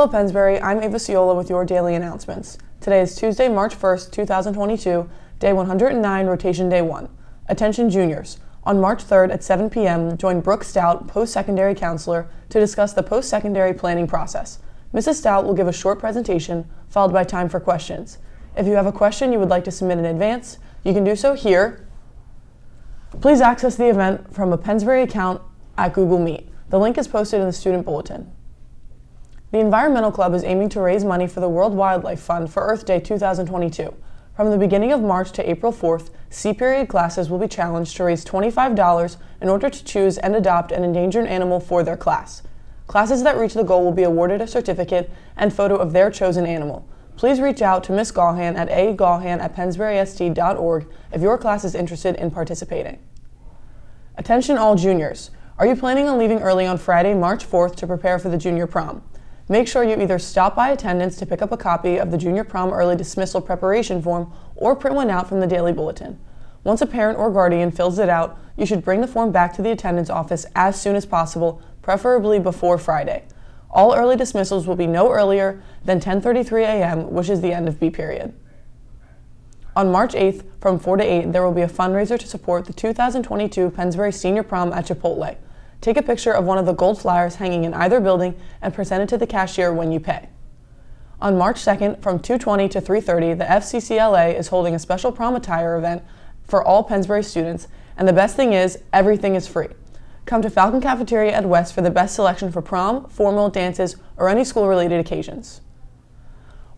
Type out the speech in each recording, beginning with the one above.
Hello Pennsbury, I'm Ava Ciola with your daily announcements. Today is Tuesday, March 1st, 2022, day 109, rotation day 1. Attention juniors. On March 3rd at 7 p.m., join Brooke Stout, post-secondary counselor, to discuss the post-secondary planning process. Mrs. Stout will give a short presentation, followed by time for questions. If you have a question you would like to submit in advance, you can do so here. Please access the event from a Pennsbury account at Google Meet. The link is posted in the student bulletin. The Environmental Club is aiming to raise money for the World Wildlife Fund for Earth Day 2022. From the beginning of March to April 4th, C-period classes will be challenged to raise $25 in order to choose and adopt an endangered animal for their class. Classes that reach the goal will be awarded a certificate and photo of their chosen animal. Please reach out to Ms. Gaughan at agaughan@pennsburyst.org if your class is interested in participating. Attention all juniors. Are you planning on leaving early on Friday, March 4th to prepare for the junior prom? Make sure you either stop by attendance to pick up a copy of the junior prom early dismissal preparation form or print one out from the daily bulletin. Once a parent or guardian fills it out, you should bring the form back to the attendance office as soon as possible, preferably before Friday. All early dismissals will be no earlier than 10:33 a.m., which is the end of B period. On March 8th, from 4 to 8, there will be a fundraiser to support the 2022 Pennsbury Senior Prom at Chipotle. Take a picture of one of the gold flyers hanging in either building and present it to the cashier when you pay. On March 2nd, from 2:20 to 3:30, the FCCLA is holding a special prom attire event for all Pennsbury students, and the best thing is, everything is free. Come to Falcon Cafeteria at West for the best selection for prom, formal, dances, or any school-related occasions.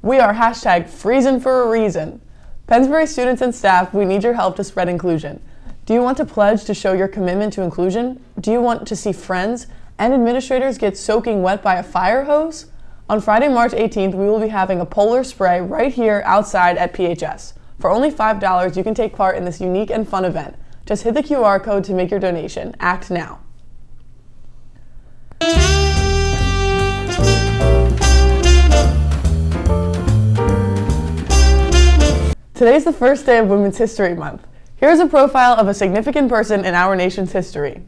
We are #freezing for a reason. Pennsbury students and staff, we need your help to spread inclusion. Do you want to pledge to show your commitment to inclusion? Do you want to see friends and administrators get soaking wet by a fire hose? On Friday, March 18th, we will be having a polar spray right here outside at PHS. For only $5, you can take part in this unique and fun event. Just hit the QR code to make your donation. Act now. Today's the first day of Women's History Month. Here's a profile of a significant person in our nation's history.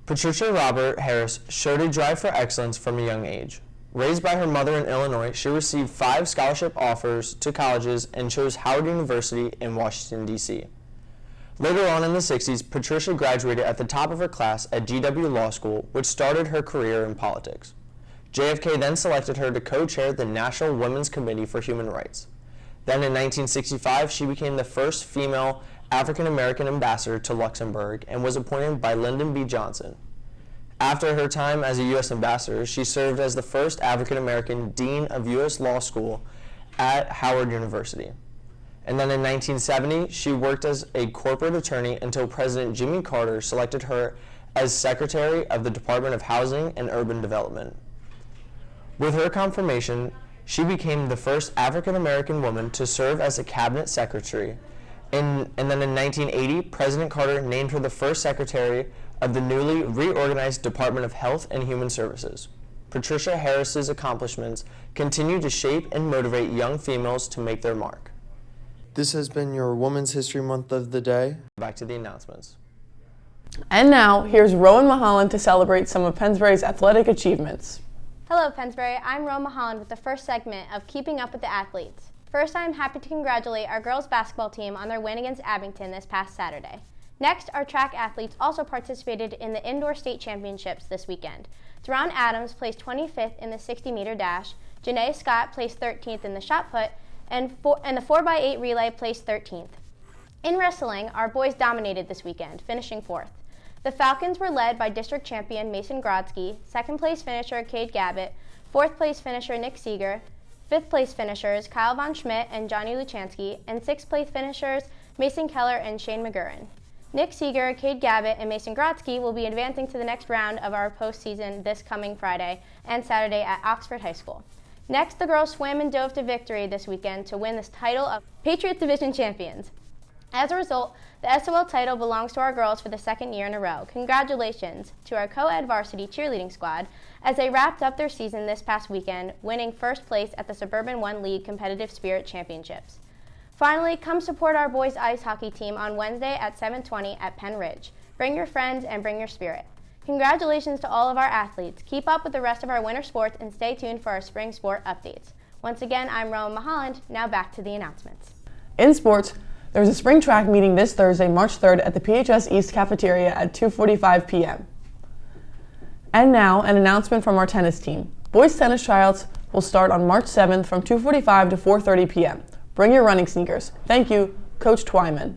Patricia Robert Harris showed a drive for excellence from a young age. Raised by her mother in Illinois, she received 5 scholarship offers to colleges and chose Howard University in Washington, D.C. Later on in the 60s, Patricia graduated at the top of her class at GW Law School, which started her career in politics. JFK then selected her to co-chair the National Women's Committee for Human Rights. Then in 1965, she became the first female African-American ambassador to Luxembourg and was appointed by Lyndon B. Johnson. After her time as a U.S. ambassador, she served as the first African-American dean of U.S. Law School at Howard University. And then in 1970, she worked as a corporate attorney until President Jimmy Carter selected her as Secretary of the Department of Housing and Urban Development. With her confirmation, she became the first African-American woman to serve as a cabinet secretary. And then in 1980, President Carter named her the first secretary of the newly reorganized Department of Health and Human Services. Patricia Harris's accomplishments continue to shape and motivate young females to make their mark. This has been your Women's History Month of the day. Back to the announcements. And now, here's Rowan Mahalan to celebrate some of Pennsbury's athletic achievements. Hello Pennsbury, I'm Rowan Mahalan with the first segment of Keeping Up with the Athletes. First, I'm happy to congratulate our girls basketball team on their win against Abington this past Saturday. Next, our track athletes also participated in the indoor state championships this weekend. Deron Adams placed 25th in the 60-meter dash, Janae Scott placed 13th in the shot put, and the 4x8 relay placed 13th. In wrestling, our boys dominated this weekend, finishing 4th. The Falcons were led by district champion Mason Grodzki, 2nd place finisher Cade Gabbett, 4th place finisher Nick Seeger, 5th place finishers Kyle Von Schmidt and Johnny Luchansky, and 6th place finishers Mason Keller and Shane McGurran. Nick Seeger, Cade Gabbett, and Mason Grodzki will be advancing to the next round of our postseason this coming Friday and Saturday at Oxford High School. Next, the girls swam and dove to victory this weekend to win this title of Patriots Division Champions. As a result, the SOL title belongs to our girls for the 2nd year in a row. Congratulations to our co-ed varsity cheerleading squad as they wrapped up their season this past weekend, winning 1st place at the Suburban 1 League Competitive Spirit Championships. Finally, come support our boys ice hockey team on Wednesday at 7:20 at Penn Ridge. Bring your friends and bring your spirit. Congratulations to all of our athletes. Keep up with the rest of our winter sports and stay tuned for our spring sport updates. Once again, I'm Roma Holland. Now back to the announcements. In sports, there's a spring track meeting this Thursday, March 3rd at the PHS East Cafeteria at 2:45 p.m. And now, an announcement from our tennis team. Boys tennis tryouts will start on March 7th from 2:45 to 4:30 p.m. Bring your running sneakers. Thank you, Coach Twyman.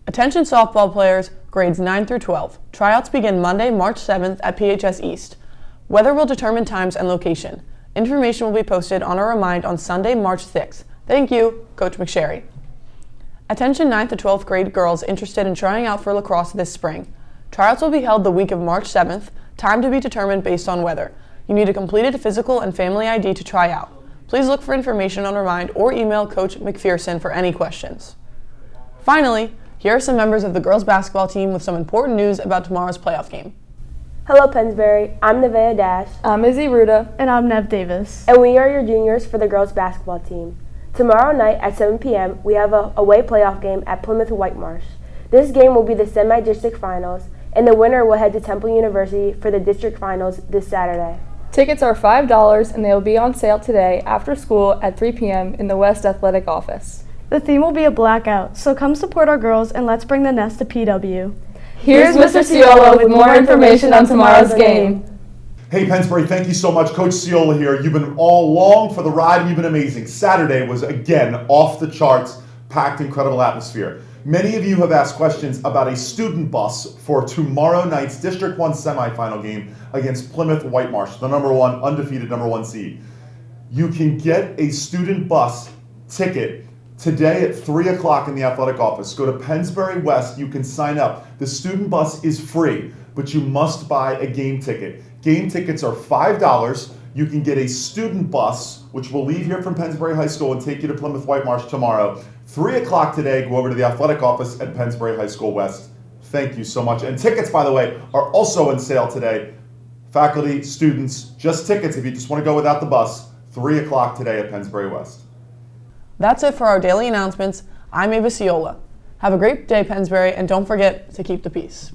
Attention softball players, grades 9 through 12. Tryouts begin Monday, March 7th at PHS East. Weather will determine times and location. Information will be posted on our Remind on Sunday, March 6th. Thank you, Coach McSherry. Attention 9th to 12th grade girls interested in trying out for lacrosse this spring. Tryouts will be held the week of March 7th, time to be determined based on weather. You need a completed physical and family ID to try out. Please look for information on Remind or email Coach McPherson for any questions. Finally, here are some members of the girls basketball team with some important news about tomorrow's playoff game. Hello Pennsbury, I'm Nevaeh Dash. I'm Izzy Ruda. And I'm Nev Davis. And we are your juniors for the girls basketball team. Tomorrow night at 7 p.m. we have a away playoff game at Plymouth Whitemarsh. This game will be the semi-district finals, and the winner will head to Temple University for the district finals this Saturday. Tickets are $5 and they will be on sale today after school at 3 p.m. in the West Athletic Office. The theme will be a blackout, so come support our girls and let's bring the nest to PW. Here's Mr. Ciola with more information on tomorrow's game. Hey Pennsbury, thank you so much. Coach Ciola here. You've been all along for the ride and you've been amazing. Saturday was again off the charts, packed, incredible atmosphere. Many of you have asked questions about a student bus for tomorrow night's District 1 semifinal game against Plymouth Whitemarsh, the undefeated number one seed. You can get a student bus ticket today at 3 o'clock in the athletic office. Go to Pennsbury West. You can sign up. The student bus is free, but you must buy a game ticket. Game tickets are $5. You can get a student bus, which will leave here from Pennsbury High School and take you to Plymouth Whitemarsh tomorrow. 3 o'clock today, go over to the athletic office at Pennsbury High School West. Thank you so much. And tickets, by the way, are also on sale today. Faculty, students, just tickets if you just want to go without the bus. 3 o'clock today at Pennsbury West. That's it for our daily announcements. I'm Ava Ciola. Have a great day, Pennsbury, and don't forget to keep the peace.